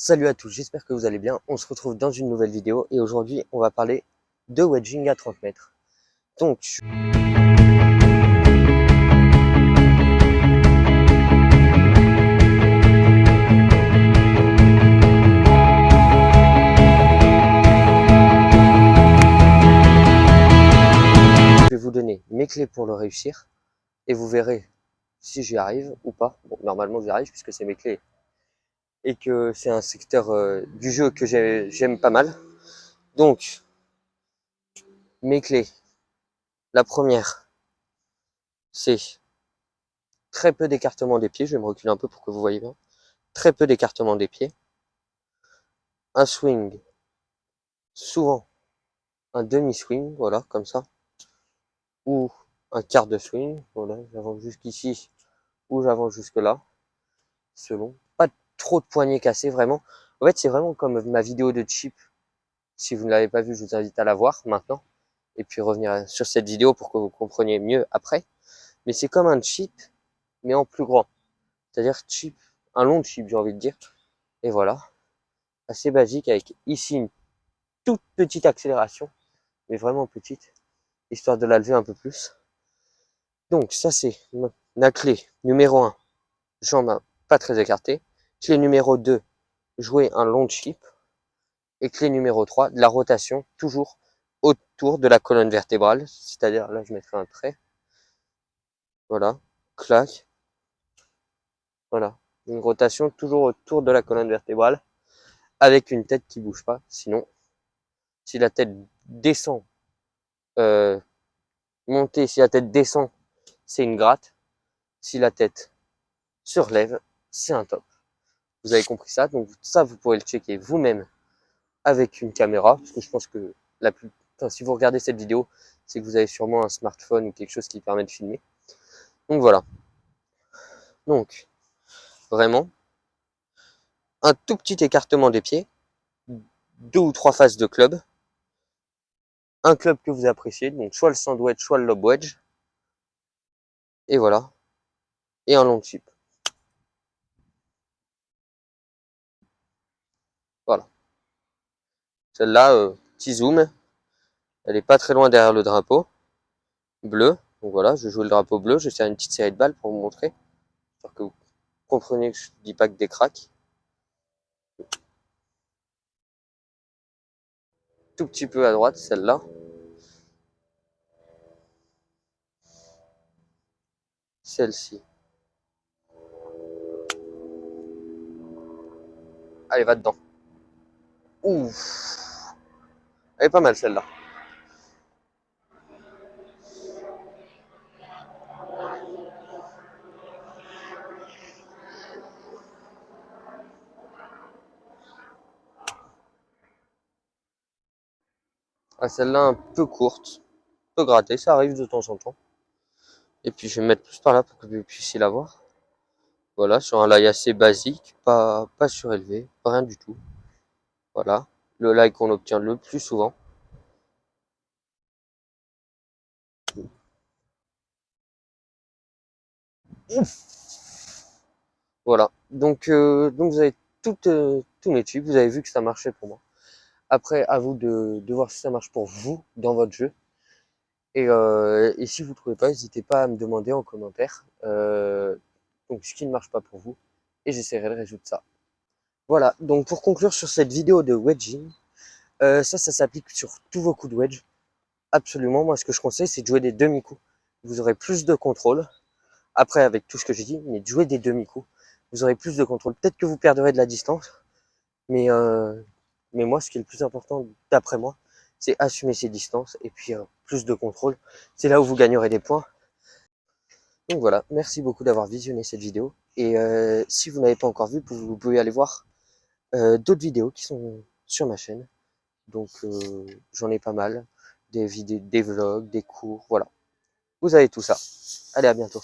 Salut à tous, j'espère que vous allez bien. On se retrouve dans une nouvelle vidéo et aujourd'hui on va parler de wedging à 30 mètres. Donc, je vais vous donner mes clés pour le réussir et vous verrez si j'y arrive ou pas. Bon, normalement j'y arrive puisque c'est mes clés et que c'est un secteur du jeu que j'aime pas mal. Donc, mes clés. La première, c'est très peu d'écartement des pieds. Je vais me reculer un peu pour que vous voyez bien. Très peu d'écartement des pieds. Un swing, souvent un demi-swing, voilà, comme ça. Ou un quart de swing, voilà, j'avance jusqu'ici ou j'avance jusque là, selon. Pas trop de poignets cassés, vraiment. En fait, c'est vraiment comme ma vidéo de chip. Si vous ne l'avez pas vue, je vous invite à la voir maintenant. Et puis revenir sur cette vidéo pour que vous compreniez mieux après. Mais c'est comme un chip, mais en plus grand. C'est-à-dire chip, un long chip, j'ai envie de dire. Et voilà. Assez basique avec ici une toute petite accélération, mais vraiment petite, histoire de la lever un peu plus. Donc ça c'est la clé numéro 1, jambes pas très écartées. Clé numéro 2, jouer un long chip. Et clé numéro 3, de la rotation, toujours autour de la colonne vertébrale. C'est-à-dire, là je mettrai un trait. Voilà, clac. Voilà, une rotation toujours autour de la colonne vertébrale, avec une tête qui bouge pas. Sinon, si la tête descend, monter, si la tête descend, c'est une gratte. Si la tête se relève, c'est un top. Vous avez compris ça, donc ça vous pourrez le checker vous-même avec une caméra, parce que je pense que si vous regardez cette vidéo, c'est que vous avez sûrement un smartphone ou quelque chose qui permet de filmer. Donc voilà. Donc, vraiment, un tout petit écartement des pieds, 2 ou 3 phases de club, un club que vous appréciez, donc soit le sand wedge, soit le lob wedge, et voilà, et un long chip. Voilà. Celle-là, petit zoom, elle est pas très loin derrière le drapeau bleu. Donc voilà, je joue le drapeau bleu, je vais faire une petite série de balles pour vous montrer, pour que vous compreniez que je ne dis pas que des cracks. Tout petit peu à droite, celle-là. Celle-ci. Allez, va dedans. Ouf. Elle est pas mal celle-là. Ah, celle-là un peu courte, un peu grattée, ça arrive de temps en temps. Et puis je vais me mettre plus par là pour que vous puissiez la voir. Voilà, sur un lie assez basique, pas surélevé, rien du tout. Voilà, le lie qu'on obtient le plus souvent. Voilà, donc vous avez tous mes chips, vous avez vu que ça marchait pour moi. Après, à vous de voir si ça marche pour vous dans votre jeu. Et si vous ne trouvez pas, n'hésitez pas à me demander en commentaire donc ce qui ne marche pas pour vous. Et j'essaierai de résoudre ça. Voilà, donc pour conclure sur cette vidéo de wedging, ça s'applique sur tous vos coups de wedge. Absolument, moi ce que je conseille, c'est de jouer des demi-coups. Vous aurez plus de contrôle. Après, avec tout ce que j'ai dit, mais de jouer des demi-coups. Vous aurez plus de contrôle. Peut-être que vous perdrez de la distance, mais moi, ce qui est le plus important, d'après moi, c'est assumer ses distances et puis plus de contrôle. C'est là où vous gagnerez des points. Donc voilà, merci beaucoup d'avoir visionné cette vidéo. Et si vous n'avez pas encore vu, vous pouvez aller voir d'autres vidéos qui sont sur ma chaîne. Donc j'en ai pas mal. Des vidéos, des vlogs, des cours, voilà. Vous avez tout ça. Allez, à bientôt.